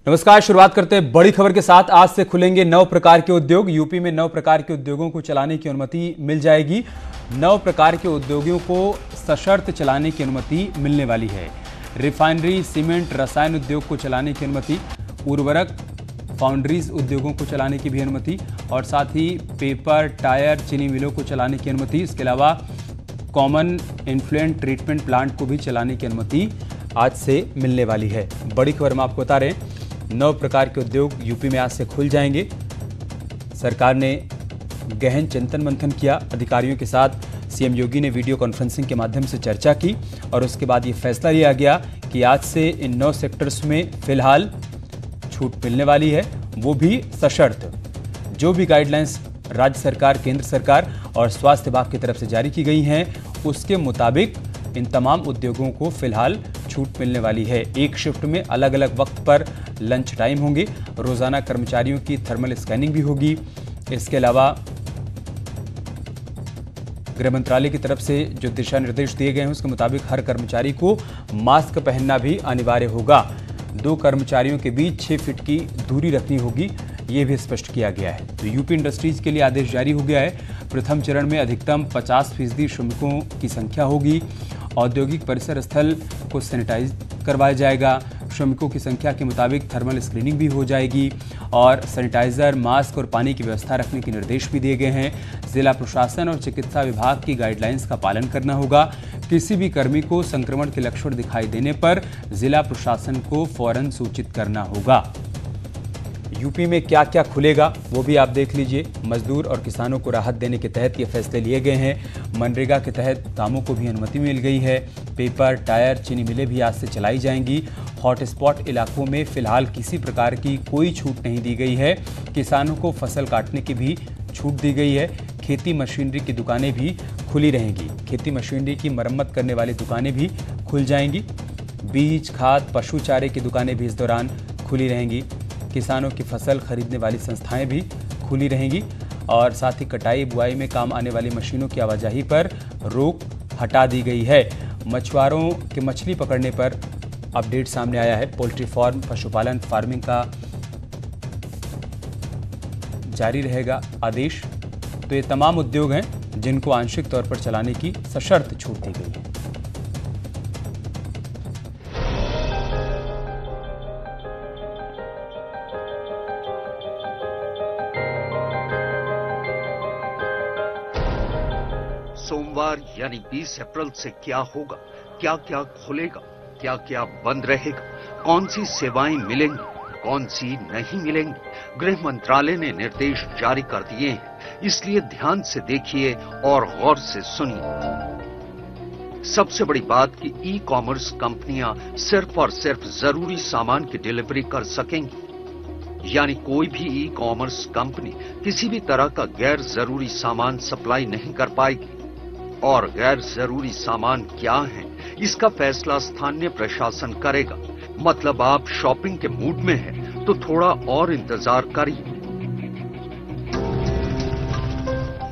नमस्कार। शुरुआत करते हैं बड़ी खबर के साथ। आज से खुलेंगे 9 प्रकार के उद्योग। यूपी में 9 प्रकार के उद्योगों को चलाने की अनुमति मिल जाएगी। 9 प्रकार के उद्योगों को सशर्त चलाने की अनुमति मिलने वाली है। रिफाइनरी, सीमेंट, रसायन उद्योग को चलाने की अनुमति, उर्वरक, फाउंड्रीज उद्योगों को चलाने की भी अनुमति और साथ ही पेपर, टायर, चीनी मिलों को चलाने की अनुमति। इसके अलावा कॉमन इन्फ्लुएंट ट्रीटमेंट प्लांट को भी चलाने की अनुमति आज से मिलने वाली है। बड़ी खबर में आपको बता रहे हैं 9 प्रकार के उद्योग यूपी में आज से खुल जाएंगे। सरकार ने गहन चिंतन मंथन किया। अधिकारियों के साथ सीएम योगी ने वीडियो कॉन्फ्रेंसिंग के माध्यम से चर्चा की और उसके बाद ये फैसला लिया गया कि आज से इन 9 सेक्टर्स में फिलहाल छूट मिलने वाली है, वो भी सशर्त। जो भी गाइडलाइंस राज्य सरकार, केंद्र सरकार और स्वास्थ्य विभाग की तरफ से जारी की गई हैं, उसके मुताबिक इन तमाम उद्योगों को फिलहाल छूट मिलने वाली है। एक शिफ्ट में अलग अलग वक्त पर लंच टाइम होंगे। रोजाना कर्मचारियों की थर्मल स्कैनिंग भी होगी। इसके अलावा गृह मंत्रालय की तरफ से जो दिशा निर्देश दिए गए हैं उसके मुताबिक हर कर्मचारी को मास्क पहनना भी अनिवार्य होगा। 2 कर्मचारियों के बीच 6 फीट की दूरी रखनी होगी, ये भी स्पष्ट किया गया है। तो यूपी इंडस्ट्रीज के लिए आदेश जारी हो गया है। प्रथम चरण में अधिकतम 50% श्रमिकों की संख्या होगी। औद्योगिक परिसर स्थल को सैनिटाइज करवाया जाएगा। श्रमिकों की संख्या के मुताबिक थर्मल स्क्रीनिंग भी हो जाएगी और सैनिटाइजर, मास्क और पानी की व्यवस्था रखने के निर्देश भी दिए गए हैं। जिला प्रशासन और चिकित्सा विभाग की गाइडलाइंस का पालन करना होगा। किसी भी कर्मी को संक्रमण के लक्षण दिखाई देने पर जिला प्रशासन को फौरन सूचित करना होगा। यूपी में क्या क्या खुलेगा वो भी आप देख लीजिए। मजदूर और किसानों को राहत देने के तहत ये फैसले लिए गए हैं। मनरेगा के तहत कामों को भी अनुमति मिल गई है। पेपर, टायर, चीनी मिलें भी आज से चलाई जाएंगी। हॉटस्पॉट इलाकों में फिलहाल किसी प्रकार की कोई छूट नहीं दी गई है। किसानों को फसल काटने की भी छूट दी गई है। खेती मशीनरी की दुकानें भी खुली रहेंगी। खेती मशीनरी की मरम्मत करने वाली दुकानें भी खुल जाएंगी। बीज, खाद, पशु चारे की दुकानें भी इस दौरान खुली रहेंगी। किसानों की फसल खरीदने वाली संस्थाएं भी खुली रहेंगी और साथ ही कटाई, बुआई में काम आने वाली मशीनों की आवाजाही पर रोक हटा दी गई है। मछुआरों के मछली पकड़ने पर अपडेट सामने आया है। पोल्ट्री फार्म, पशुपालन, फार्मिंग का जारी रहेगा आदेश। तो ये तमाम उद्योग हैं जिनको आंशिक तौर पर चलाने की सशर्त छूट दी गई है। सोमवार यानी 20 अप्रैल से क्या होगा, क्या क्या खुलेगा, क्या क्या बंद रहेगा, कौन सी सेवाएं मिलेंगी, कौन सी नहीं मिलेंगी, गृह मंत्रालय ने निर्देश जारी कर दिए हैं। इसलिए ध्यान से देखिए और गौर से सुनिए। सबसे बड़ी बात कि ई कॉमर्स कंपनियां सिर्फ और सिर्फ जरूरी सामान की डिलीवरी कर सकेंगी। यानी कोई भी ई कॉमर्स कंपनी किसी भी तरह का गैर जरूरी सामान सप्लाई नहीं कर पाएगी। और गैर जरूरी सामान क्या है, इसका फैसला स्थानीय प्रशासन करेगा। मतलब आप शॉपिंग के मूड में हैं तो थोड़ा और इंतजार करिए।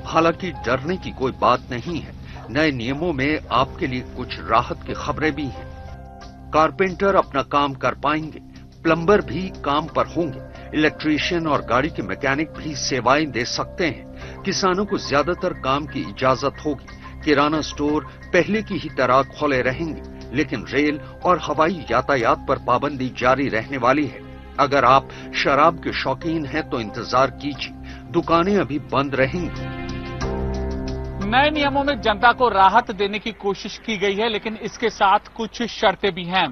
हालांकि डरने की कोई बात नहीं है। नए नियमों में आपके लिए कुछ राहत की खबरें भी हैं। कारपेंटर अपना काम कर पाएंगे, प्लम्बर भी काम पर होंगे, इलेक्ट्रीशियन और गाड़ी के मैकेनिक भी सेवाएं दे सकते हैं। किसानों को ज्यादातर काम की इजाजत होगी। किराना स्टोर पहले की ही तरह खुले रहेंगे, लेकिन रेल और हवाई यातायात पर पाबंदी जारी रहने वाली है। अगर आप शराब के शौकीन हैं तो इंतजार कीजिए, दुकानें अभी बंद रहेंगी। नए नियमों में जनता को राहत देने की कोशिश की गई है, लेकिन इसके साथ कुछ शर्तें भी हैं।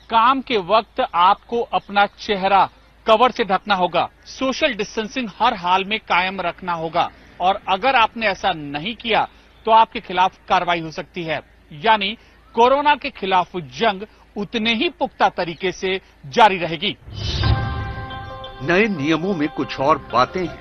काम के वक्त आपको अपना चेहरा कवर से ढकना होगा। सोशल डिस्टेंसिंग हर हाल में कायम रखना होगा और अगर आपने ऐसा नहीं किया तो आपके खिलाफ कार्रवाई हो सकती है। यानी कोरोना के खिलाफ जंग उतने ही पुख्ता तरीके से जारी रहेगी। नए नियमों में कुछ और बातें हैं।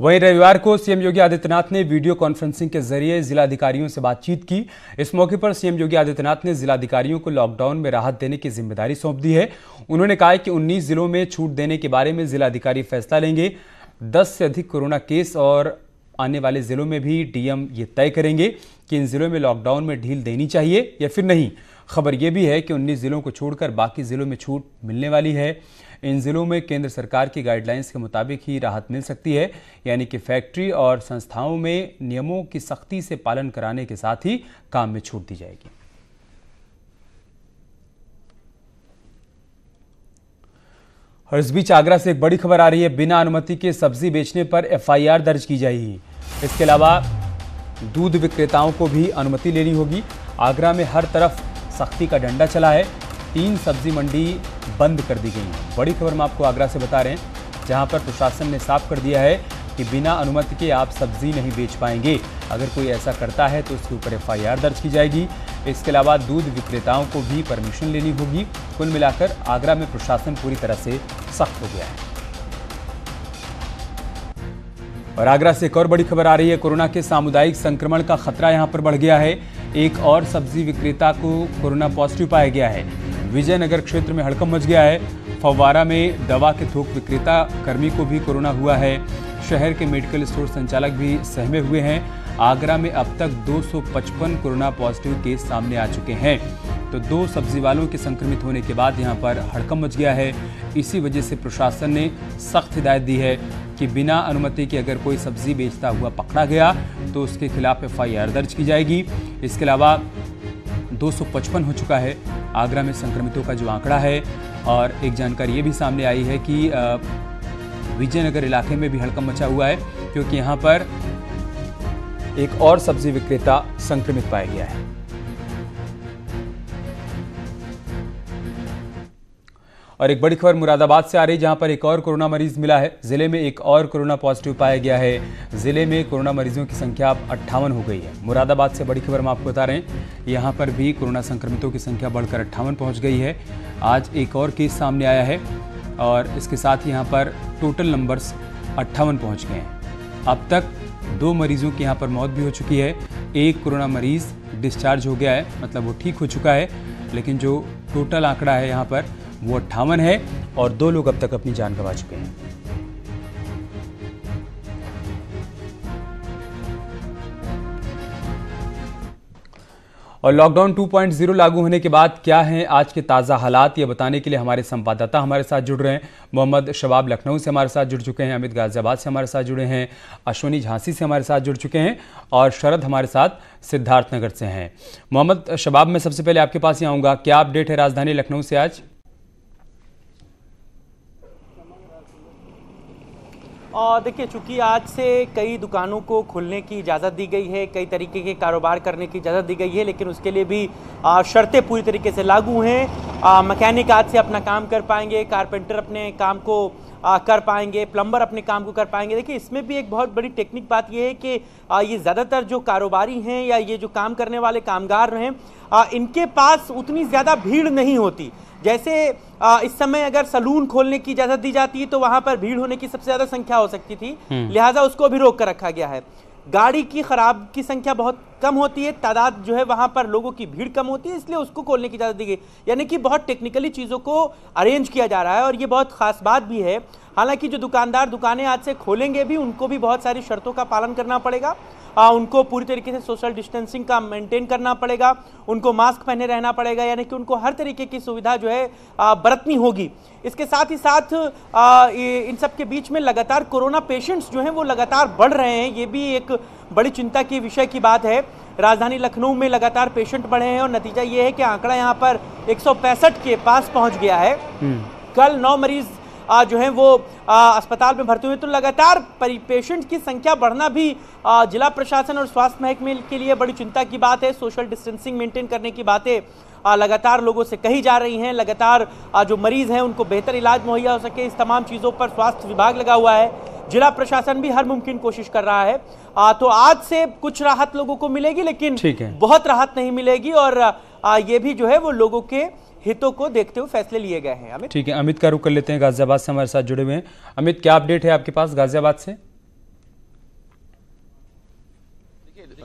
वहीं रविवार को सीएम योगी आदित्यनाथ ने वीडियो कॉन्फ्रेंसिंग के जरिए जिलाधिकारियों से बातचीत की। इस मौके पर सीएम योगी आदित्यनाथ ने जिलाधिकारियों को लॉकडाउन में राहत देने की जिम्मेदारी सौंप दी है। उन्होंने कहा कि 19 जिलों में छूट देने के बारे में जिलाधिकारी फैसला लेंगे। 10 से अधिक कोरोना केस और आने वाले जिलों में भी डीएम ये तय करेंगे कि इन जिलों में लॉकडाउन में ढील देनी चाहिए या फिर नहीं। खबर यह भी है कि 19 जिलों को छोड़कर बाकी जिलों में छूट मिलने वाली है। इन जिलों में केंद्र सरकार की गाइडलाइंस के मुताबिक ही राहत मिल सकती है, यानी कि फैक्ट्री और संस्थाओं में नियमों की सख्ती से पालन कराने के साथ ही काम में छूट दी जाएगी। और इस बीच आगरा से एक बड़ी खबर आ रही है। बिना अनुमति के सब्जी बेचने पर एफआईआर दर्ज की जाएगी। इसके अलावा दूध विक्रेताओं को भी अनुमति लेनी होगी। आगरा में हर तरफ सख्ती का डंडा चला है। 3 सब्जी मंडी बंद कर दी गई है। बड़ी खबर हम आपको आगरा से बता रहे हैं, जहां पर प्रशासन ने साफ कर दिया है कि बिना अनुमति के आप सब्जी नहीं बेच पाएंगे। अगर कोई ऐसा करता है तो उसके ऊपर एफआईआर दर्ज की जाएगी। इसके अलावा दूध विक्रेताओं को भी परमिशन लेनी होगी। कुल मिलाकर आगरा में प्रशासन पूरी तरह से सख्त हो गया है। और आगरा से एक और बड़ी खबर आ रही है। कोरोना के सामुदायिक संक्रमण का खतरा यहां पर बढ़ गया है। एक और सब्जी विक्रेता को कोरोना पॉजिटिव पाया गया है। विजयनगर क्षेत्र में हड़कंप मच गया है। फव्वारा में दवा के थोक विक्रेता कर्मी को भी कोरोना हुआ है। शहर के मेडिकल स्टोर संचालक भी सहमे हुए हैं। आगरा में अब तक 255 कोरोना पॉजिटिव केस सामने आ चुके हैं। तो 2 सब्जी वालों के संक्रमित होने के बाद यहां पर हड़कंप मच गया है। इसी वजह से प्रशासन ने सख्त हिदायत दी है कि बिना अनुमति के अगर कोई सब्जी बेचता हुआ पकड़ा गया तो उसके खिलाफ एफआईआर दर्ज की जाएगी। इसके अलावा 255 हो चुका है आगरा में संक्रमितों का जो आंकड़ा है। और एक जानकारी ये भी सामने आई है कि विजयनगर इलाके में भी हड़कंप मचा हुआ है, क्योंकि यहाँ पर एक और सब्जी विक्रेता संक्रमित पाया गया है। और एक बड़ी खबर मुरादाबाद से आ रही है, जहां पर एक और कोरोना मरीज मिला है। जिले में एक और कोरोना पॉजिटिव पाया गया है। जिले में कोरोना मरीजों की संख्या अब 58 हो गई है। मुरादाबाद से बड़ी खबर हम आपको बता रहे हैं, यहां पर भी कोरोना संक्रमितों की संख्या बढ़कर 58 पहुंच गई है। आज एक और केस सामने आया है और इसके साथ ही यहाँ पर टोटल नंबर्स 58 पहुँच गए हैं। अब तक 2 मरीजों की यहाँ पर मौत भी हो चुकी है। एक कोरोना मरीज डिस्चार्ज हो गया है, मतलब वो ठीक हो चुका है, लेकिन जो टोटल आंकड़ा है यहाँ पर वो 58 है और 2 लोग अब तक अपनी जान गंवा चुके हैं। और लॉकडाउन 2.0 लागू होने के बाद क्या हैं आज के ताज़ा हालात, ये बताने के लिए हमारे संवाददाता हमारे साथ जुड़ रहे हैं। मोहम्मद शबाब लखनऊ से हमारे साथ जुड़ चुके हैं, अमित गाजियाबाद से हमारे साथ जुड़े हैं, अश्विनी झांसी से हमारे साथ जुड़ चुके हैं और शरद हमारे साथ सिद्धार्थनगर से हैं। मोहम्मद शबाब, मैं सबसे पहले आपके पास ही आऊँगा, क्या अपडेट है राजधानी लखनऊ से आज? और देखिए, चूंकि आज से कई दुकानों को खुलने की इजाज़त दी गई है, कई तरीके के कारोबार करने की इजाज़त दी गई है, लेकिन उसके लिए भी शर्तें पूरी तरीके से लागू हैं। मैकेनिक आज से अपना काम कर पाएंगे, कारपेंटर अपने काम को कर पाएंगे, प्लम्बर अपने काम को कर पाएंगे। देखिए, इसमें भी एक बहुत बड़ी टेक्निक बात यह है कि ये ज़्यादातर जो कारोबारी हैं या ये जो काम करने वाले कामगार हैं, इनके पास उतनी ज़्यादा भीड़ नहीं होती। जैसे इस समय अगर सलून खोलने की इजाजत दी जाती है तो वहां पर भीड़ होने की सबसे ज्यादा संख्या हो सकती थी, लिहाजा उसको भी रोक कर रखा गया है। गाड़ी की खराब की संख्या बहुत कम होती है, तादाद जो है वहां पर लोगों की भीड़ कम होती है, इसलिए उसको खोलने की इजाजत दी गई। यानी कि बहुत टेक्निकली चीजों को अरेंज किया जा रहा है और ये बहुत खास बात भी है। हालांकि जो दुकानदार दुकानें आज से खोलेंगे भी, उनको भी बहुत सारी शर्तों का पालन करना पड़ेगा। उनको पूरी तरीके से सोशल डिस्टेंसिंग का मेंटेन करना पड़ेगा, उनको मास्क पहने रहना पड़ेगा, यानी कि उनको हर तरीके की सुविधा जो है बरतनी होगी। इसके साथ ही साथ इन सब के बीच में लगातार कोरोना पेशेंट्स जो हैं वो लगातार बढ़ रहे हैं, ये भी एक बड़ी चिंता की विषय की बात है। राजधानी लखनऊ में लगातार पेशेंट बढ़े हैं और नतीजा ये है कि आंकड़ा यहाँ पर 165 के पास पहुँच गया है। कल 9 मरीज जो है वो अस्पताल में भर्ती हुए। तो लगातार पेशेंट की संख्या बढ़ना भी जिला प्रशासन और स्वास्थ्य महकमे के लिए बड़ी चिंता की बात है। सोशल डिस्टेंसिंग मेंटेन करने की बातें लगातार लोगों से कही जा रही हैं। लगातार जो मरीज हैं उनको बेहतर इलाज मुहैया हो सके, इस तमाम चीज़ों पर स्वास्थ्य विभाग लगा हुआ है। जिला प्रशासन भी हर मुमकिन कोशिश कर रहा है। तो आज से कुछ राहत लोगों को मिलेगी, लेकिन बहुत राहत नहीं मिलेगी और ये भी जो है वो लोगों के हितों को देखते हुए फैसले लिए गए हैं। अमित, ठीक है, अमित का रुख कर लेते हैं, गाजियाबाद से हमारे साथ जुड़े हुए हैं। अमित, क्या अपडेट है आपके पास गाजियाबाद से?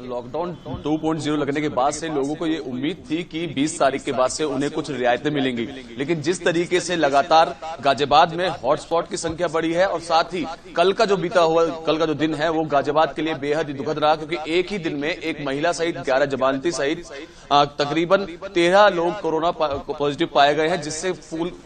लॉकडाउन 2.0 लगने के बाद से लोगों को ये उम्मीद थी कि 20 तारीख के बाद से उन्हें कुछ रियायतें मिलेंगी, लेकिन जिस तरीके से लगातार गाजियाबाद में हॉटस्पॉट की संख्या बढ़ी है और साथ ही कल का जो दिन है वो गाजियाबाद के लिए बेहद ही दुखद रहा, क्योंकि एक ही दिन में एक महिला सहित 11 जमानती सहित तकरीबन 13 लोग कोरोना पॉजिटिव पाए गए हैं, जिससे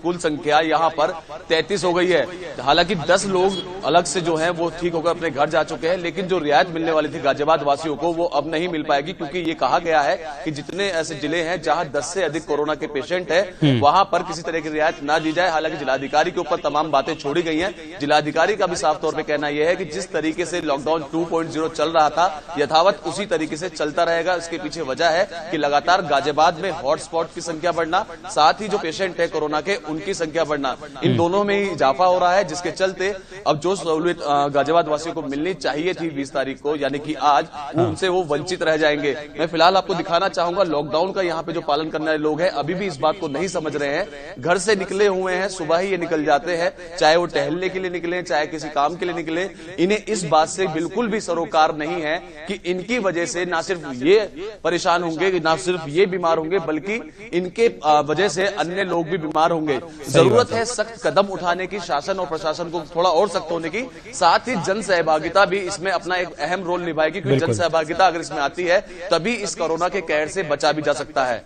कुल संख्या यहां पर 33 हो गई है। हालांकि 10 लोग अलग से जो हैं वो ठीक होकर अपने घर जा चुके हैं, लेकिन जो रियायत मिलने वाली थी गाजियाबाद वासियों को वो अब नहीं मिल पाएगी, क्योंकि ये कहा गया है कि जितने ऐसे जिले हैं जहां 10 से अधिक कोरोना के पेशेंट हैं वहां पर किसी तरह की रियायत ना दी जाए। हालांकि जिलाधिकारी के ऊपर तमाम बातें छोड़ी गई हैं। जिलाधिकारी का भी साफ तौर पर कहना यह है कि जिस तरीके से लॉकडाउन 2.0 चल रहा था यथावत उसी तरीके से चलता रहेगा। इसके पीछे वजह है कि लगातार गाजियाबाद में हॉटस्पॉट की संख्या बढ़ना, साथ ही जो पेशेंट है कोरोना के उनकी संख्या बढ़ना, इन दोनों में ही इजाफा हो रहा है, जिसके चलते अब जो सहूलियत गाजियाबाद वासियों को मिलनी चाहिए थी 20 तारीख को यानी कि आज, उनसे वो वंचित रह जाएंगे। मैं फिलहाल आपको दिखाना चाहूंगा लॉकडाउन का यहाँ पे जो पालन करने वाले लोग हैं अभी भी इस बात को नहीं समझ रहे हैं। घर से निकले हुए हैं, सुबह ही ये निकल जाते हैं, चाहे वो टहलने के लिए निकले चाहे किसी काम के लिए निकले। इन्हें इस बात से बिल्कुल भी सरोकार नहीं है कि इनकी वजह से ना सिर्फ ये परेशान होंगे, ना सिर्फ ये बीमार होंगे, बल्कि इनके वजह से अन्य लोग भी बीमार होंगे। जरूरत है सख्त कदम उठाने की, शासन और प्रशासन को थोड़ा और सख्त होने की, साथ ही जन सहभागिता भी इसमें अपना एक अहम रोल निभाएगी, क्योंकि जन सहभागिता अगर इसमें आती है तभी इस कोरोना के कहर से बचा भी जा सकता है।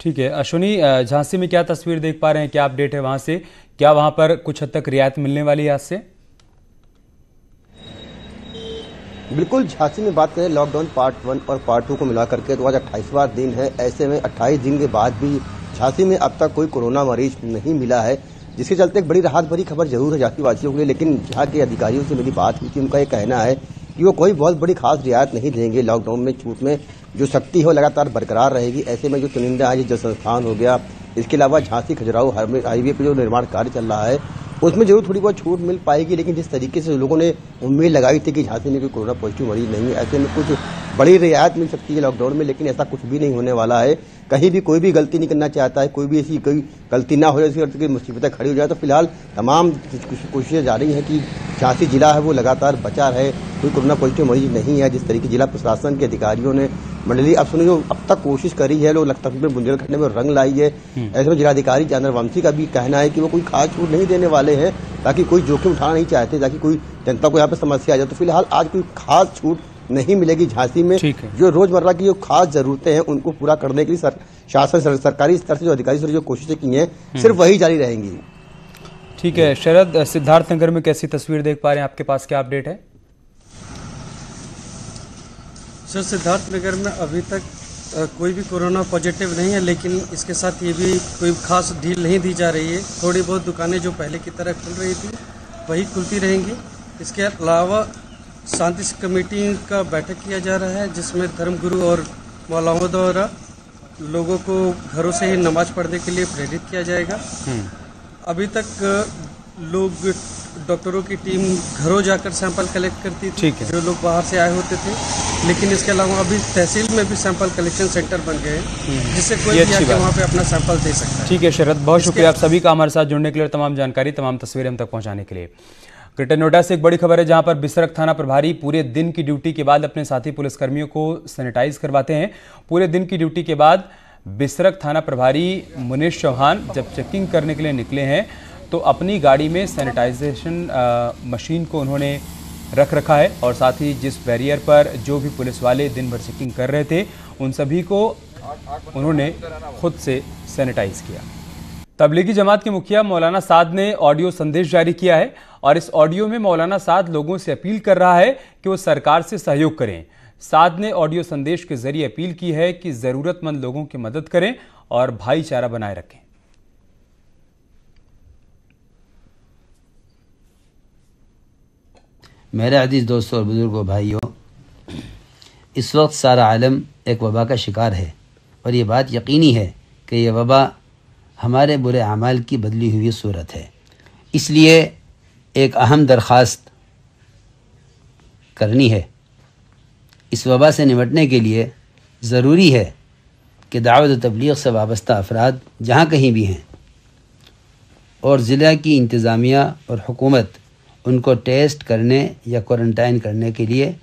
ठीक है अश्विनी, झांसी में क्या तस्वीर देख पा रहे हैं, क्या अपडेट है वहां से, क्या वहां पर कुछ हद तक रियायत मिलने वाली है आज से? बिल्कुल, झांसी में बात करें लॉकडाउन पार्ट 1 और पार्ट 2 को मिला करके तो आज 28वां दिन है। ऐसे में 28 दिन के बाद भी झांसी में अब तक कोई कोरोना मरीज नहीं मिला है, जिसके चलते एक बड़ी राहत भरी खबर जरूर है झांसी वासियों के लिए। लेकिन यहाँ के अधिकारियों से मेरी बात हुई थी, उनका ये कहना है कि वो कोई बहुत बड़ी खास रियायत नहीं देंगे। लॉकडाउन में छूट में जो सख्ती है लगातार बरकरार रहेगी। ऐसे में जो चुनिंदा है, जल संस्थान हो गया, इसके अलावा झांसी खजुराहो हाईवे पर जो निर्माण कार्य चल रहा है उसमें जरूर थोड़ी बहुत छूट मिल पाएगी। लेकिन जिस तरीके से लोगों ने उम्मीद लगाई थी कि झांसी में कोई कोरोना पॉजिटिव मरीज नहीं है, ऐसे में कुछ बड़ी रियायत मिल सकती है लॉकडाउन में, लेकिन ऐसा कुछ भी नहीं होने वाला है। कहीं भी कोई भी गलती नहीं करना चाहता है, कोई भी ऐसी कोई गलती ना हो जाए जिसकी मुसीबतें खड़ी हो जाए। तो फिलहाल तमाम कोशिशें जारी हैं कि झांसी जिला है वो लगातार बचा रहे, कोई कोरोना पॉजिटिव मरीज नहीं है। जिस तरीके जिला प्रशासन के अधिकारियों ने मंडली अब सुनिए जो अब तक कोशिश करी है, लोग तकरीबन बुंदेलखंड में रंग लाई है। ऐसे में जिलाधिकारी चंद्रवंशी का भी कहना है कि वो कोई खास छूट नहीं देने वाले हैं, ताकि कोई जोखिम उठाना नहीं चाहते, ताकि कोई जनता को यहाँ पे समस्या आ जाए। तो फिलहाल आज कोई खास छूट नहीं मिलेगी झांसी में। जो रोजमर्रा की जो खास जरूरतें हैं उनको पूरा करने के लिए शासन सरकारी स्तर से जो अधिकारी जो कोशिशें की हैं सिर्फ वही जारी रहेंगी। ठीक है शरद, सिद्धार्थनगर में कैसी तस्वीर देख पा रहे हैं, आपके पास क्या अपडेट है? सर, सिद्धार्थनगर में अभी तक कोई भी कोरोना पॉजिटिव नहीं है, लेकिन इसके साथ ये भी कोई खास ढील नहीं दी जा रही है। थोड़ी बहुत दुकानें जो पहले की तरह खुल रही थी वही खुलती रहेंगी। इसके अलावा शांति कमेटी का बैठक किया जा रहा है, जिसमें धर्मगुरु और मौलानाओं द्वारा लोगों को घरों से ही नमाज पढ़ने के लिए प्रेरित किया जाएगा। अभी तक लोग डॉक्टरों की टीम घरों जाकर सैंपल कलेक्ट करती थी, जो लोग बाहर से आए होते थे। लेकिन इसके अलावा अभी तहसील में भी सैंपल कलेक्शन सेंटर बन गए हैं, जिससे कोई भी आके वहाँ पे अपना सैंपल दे सकता है। ठीक है शरद, बहुत शुक्रिया आप सभी का हमारे साथ जुड़ने के लिए, तमाम जानकारी, तमाम तस्वीरें हम तक पहुँचाने के लिए। ग्रेटर नोएडा से एक बड़ी खबर है, जहां पर बिसरख थाना प्रभारी पूरे दिन की ड्यूटी के बाद अपने साथी पुलिसकर्मियों को सैनिटाइज करवाते हैं। पूरे दिन की ड्यूटी के बाद बिसरख थाना प्रभारी मुनीश चौहान जब चेकिंग करने के लिए निकले हैं तो अपनी गाड़ी में सैनिटाइजेशन मशीन को उन्होंने रख रखा है, और साथ ही जिस बैरियर पर जो भी पुलिस वाले दिन भर चेकिंग कर रहे थे उन सभी को उन्होंने खुद से सैनिटाइज किया। तबलीगी जमात के मुखिया मौलाना साद ने ऑडियो संदेश जारी किया है, और इस ऑडियो में मौलाना साद लोगों से अपील कर रहा है कि वो सरकार से सहयोग करें। साद ने ऑडियो संदेश के जरिए अपील की है कि जरूरतमंद लोगों की मदद करें और भाईचारा बनाए रखें। मेरे अजीज दोस्तों और बुजुर्गों भाइयों, इस वक्त सारा आलम एक वबा का शिकार है, और ये बात यकीनी है कि यह वबा हमारे बुरे अमाल की बदली हुई सूरत है। इसलिए एक अहम दरख्वास्त करनी है। इस वबा से निपटने के लिए ज़रूरी है कि दावत व तबलीग से वाबस्ता अफराद जहाँ कहीं भी हैं और ज़िला की इंतज़ामिया और हुकूमत उनको टेस्ट करने या क्वारंटाइन करने के लिए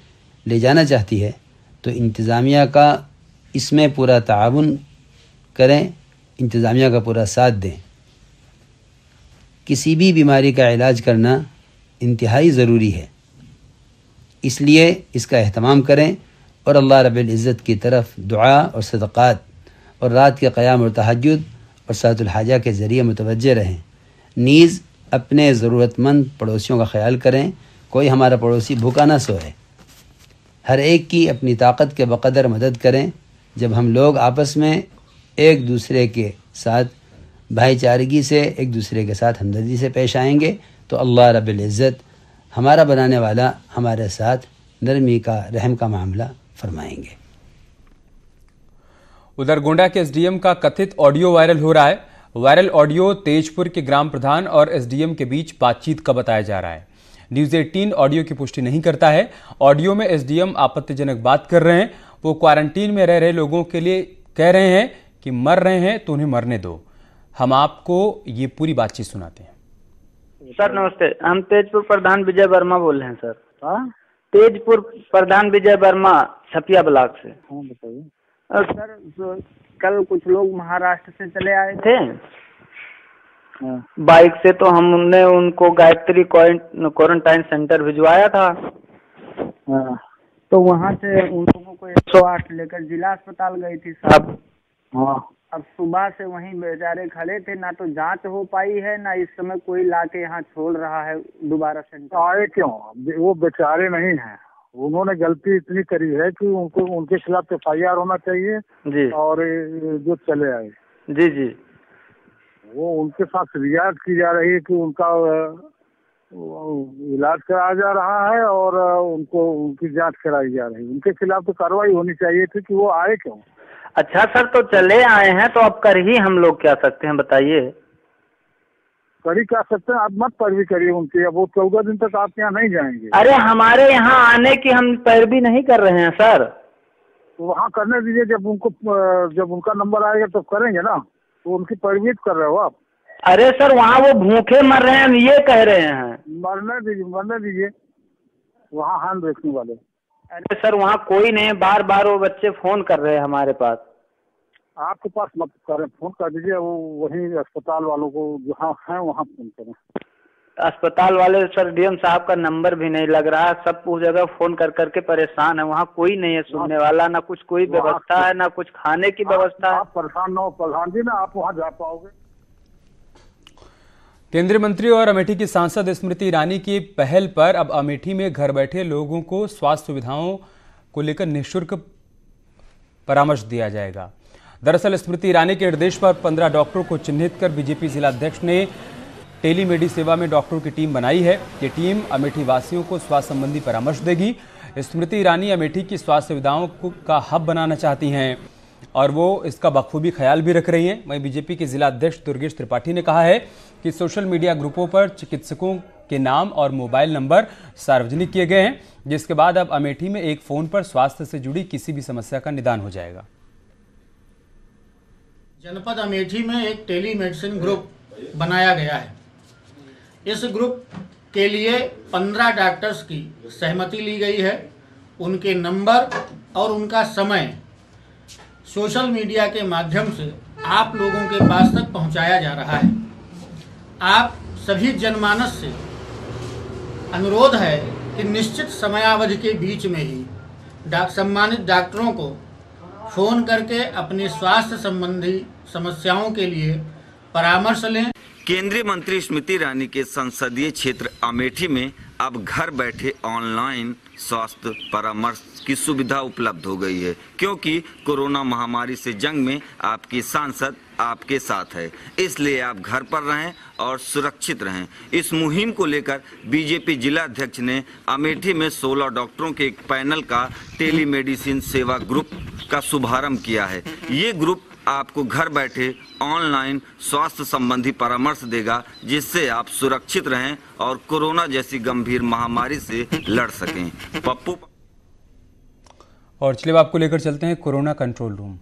ले जाना चाहती है, तो इंतज़ामिया का इसमें पूरा ताउन करें, इंतज़ामिया का पूरा साथ दें। किसी भी बीमारी का इलाज करना इंतहाई ज़रूरी है, इसलिए इसका एहतमाम करें और अल्लाह रब्बुल इज़्ज़त की तरफ दुआ और सदक़ात और रात के क़याम और तहज्जुद और सलातुल हाजा के ज़रिए मुतवज्जे रहें। नीज़ अपने ज़रूरतमंद पड़ोसियों का ख्याल करें, कोई हमारा पड़ोसी भूखा ना सोए। हर एक की अपनी ताकत के बक़दर मदद करें। जब हम लोग आपस में एक दूसरे के साथ भाईचारगी से, एक दूसरे के साथ हमदर्दी से पेश आएंगे तो अल्लाह रब्बुल इज़्ज़त हमारा बनाने वाला हमारे साथ नरमी का, रहम का मामला फरमाएंगे। उधर गोंडा के एसडीएम का कथित ऑडियो वायरल हो रहा है। वायरल ऑडियो तेजपुर के ग्राम प्रधान और एसडीएम के बीच बातचीत का बताया जा रहा है। न्यूज़ 18 ऑडियो की पुष्टि नहीं करता है। ऑडियो में एसडीएम आपत्तिजनक बात कर रहे हैं। वो क्वारंटीन में रह रहे लोगों के लिए कह रहे हैं कि मर रहे हैं तो उन्हें मरने दो। हम आपको ये पूरी बातचीत सुनाते हैं। सर नमस्ते, हम तेजपुर प्रधान विजय वर्मा बोल रहे हैं सर। हाँ, तेजपुर प्रधान विजय वर्मा, छपिया ब्लॉक से। हाँ बताइए। सर कल कुछ लोग महाराष्ट्र से चले आए थे बाइक से, तो हमने उनको गायत्री क्वारंटाइन सेंटर भिजवाया था। तो वहाँ से उन लोगों को 108 लेकर जिला अस्पताल गई थी साहब। अब सुबह से वहीं बेचारे खड़े थे, ना तो जांच हो पाई है, ना इस समय कोई लाके यहाँ छोड़ रहा है दोबारा सेंटर। आए क्यों? वो बेचारे नहीं हैं, उन्होंने गलती इतनी करी है कि उनको उनके खिलाफ FIR होना चाहिए जी। और जो चले आए जी जी, वो उनके साथ रियायत की जा रही है कि उनका इलाज कराया जा रहा है और उनको उनकी जांच कराई जा रही है। उनके खिलाफ तो कार्रवाई होनी चाहिए थी कि वो आए क्यों। अच्छा सर, तो चले आए हैं तो अब कर ही हम लोग क्या सकते हैं बताइए। कर ही क्या सकते हैं, आप मत पैरवी करिए उनकी। अब वो 14 दिन तक आपके यहाँ नहीं जाएंगे। अरे हमारे यहाँ आने की हम पैरवी नहीं कर रहे हैं सर। तो वहाँ करने दीजिए, जब उनका नंबर आएगा तो करेंगे ना। तो उनकी पैरवी कर रहे हो आप। अरे सर वहाँ वो भूखे मर रहे हैं, हम ये कह रहे हैं। मरने दीजिए वहाँ हाथ देखने वाले। अरे सर वहाँ कोई नहीं, बार बार वो बच्चे फोन कर रहे हैं हमारे पास। आपके पास मत करें, फोन कर दीजिए वो वहीं अस्पताल वालों को जहाँ है वहाँ फोन करें। अस्पताल वाले सर डीएम साहब का नंबर भी नहीं लग रहा है, सब उस जगह फोन कर करके परेशान है। वहाँ कोई नहीं है सुनने वाला, ना कुछ कोई व्यवस्था है, ना कुछ खाने की व्यवस्था है। आप परेशान न हो प्रधान जी, ना आप वहाँ जा पाओगे। केंद्रीय मंत्री और अमेठी की सांसद स्मृति ईरानी की पहल पर अब अमेठी में घर बैठे लोगों को स्वास्थ्य सुविधाओं को लेकर निःशुल्क परामर्श दिया जाएगा। दरअसल स्मृति ईरानी के निर्देश पर 15 डॉक्टरों को चिन्हित कर बीजेपी जिलाध्यक्ष ने टेलीमेडी सेवा में डॉक्टरों की टीम बनाई है। ये टीम अमेठी वासियों को स्वास्थ्य संबंधी परामर्श देगी। स्मृति ईरानी अमेठी की स्वास्थ्य सुविधाओं का हब बनाना चाहती हैं और वो इसका बखूबी ख्याल भी रख रही हैं। वहीं बीजेपी के जिला अध्यक्ष दुर्गेश त्रिपाठी ने कहा है कि सोशल मीडिया ग्रुपों पर चिकित्सकों के नाम और मोबाइल नंबर सार्वजनिक किए गए हैं, जिसके बाद अब अमेठी में एक फोन पर स्वास्थ्य से जुड़ी किसी भी समस्या का निदान हो जाएगा। जनपद अमेठी में एक टेलीमेडिसिन ग्रुप बनाया गया है। इस ग्रुप के लिए 15 डॉक्टर्स की सहमति ली गई है। उनके नंबर और उनका समय सोशल मीडिया के माध्यम से आप लोगों के पास तक पहुंचाया जा रहा है। आप सभी जनमानस से अनुरोध है कि निश्चित समयावधि के बीच में ही सम्मानित डॉक्टरों को फोन करके अपनी स्वास्थ्य संबंधी समस्याओं के लिए परामर्श लें। केंद्रीय मंत्री स्मृति ईरानी के संसदीय क्षेत्र अमेठी में अब घर बैठे ऑनलाइन स्वास्थ्य परामर्श की सुविधा उपलब्ध हो गई है, क्योंकि कोरोना महामारी से जंग में आपकी सांसद आपके साथ है। इसलिए आप घर पर रहें और सुरक्षित रहें। इस मुहिम को लेकर बीजेपी जिला अध्यक्ष ने अमेठी में 16 डॉक्टरों के एक पैनल का टेलीमेडिसिन सेवा ग्रुप का शुभारंभ किया है। ये ग्रुप आपको घर बैठे ऑनलाइन स्वास्थ्य संबंधी परामर्श देगा, जिससे आप सुरक्षित रहें और कोरोना जैसी गंभीर महामारी से लड़ सकें। पप्पू और चलिए आपको लेकर चलते हैं कोरोना कंट्रोल रूम।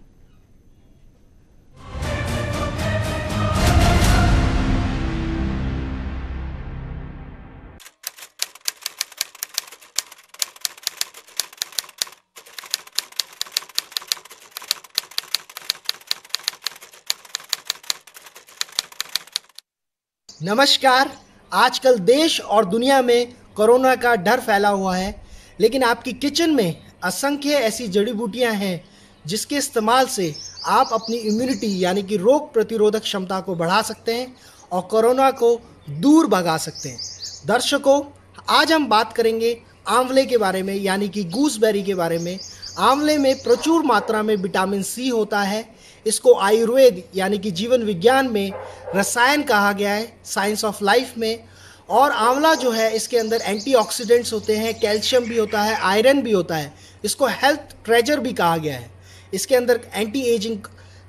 नमस्कार। आजकल देश और दुनिया में कोरोना का डर फैला हुआ है, लेकिन आपकी किचन में असंख्य ऐसी जड़ी बूटियां हैं जिसके इस्तेमाल से आप अपनी इम्यूनिटी यानी कि रोग प्रतिरोधक क्षमता को बढ़ा सकते हैं और कोरोना को दूर भगा सकते हैं। दर्शकों, आज हम बात करेंगे आंवले के बारे में यानी कि गूसबेरी के बारे में। आंवले में प्रचुर मात्रा में विटामिन सी होता है। इसको आयुर्वेद यानी कि जीवन विज्ञान में रसायन कहा गया है, साइंस ऑफ लाइफ में। और आंवला जो है इसके अंदर एंटीऑक्सीडेंट्स होते हैं, कैल्शियम भी होता है, आयरन भी होता है। इसको हेल्थ ट्रेजर भी कहा गया है। इसके अंदर एंटी एजिंग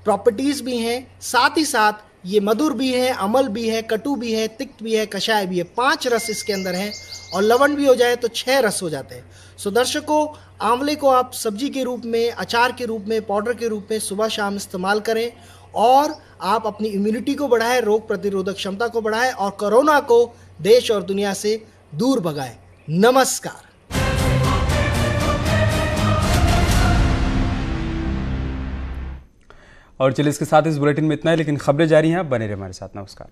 प्रॉपर्टीज़ भी हैं, साथ ही साथ ये मधुर भी है, अमल भी है, कटु भी है, तिक्त भी है, कषाय भी है। 5 रस इसके अंदर हैं और लवण भी हो जाए तो 6 रस हो जाते हैं। सो दर्शकों, आंवले को आप सब्जी के रूप में, अचार के रूप में, पाउडर के रूप में सुबह शाम इस्तेमाल करें और आप अपनी इम्यूनिटी को बढ़ाएं, रोग प्रतिरोधक क्षमता को बढ़ाएं और कोरोना को देश और दुनिया से दूर भगाएं। नमस्कार। और चलिए इसके साथ इस बुलेटिन में इतना है, लेकिन खबरें जारी हैं, आप बने रहिए हमारे साथ। नमस्कार।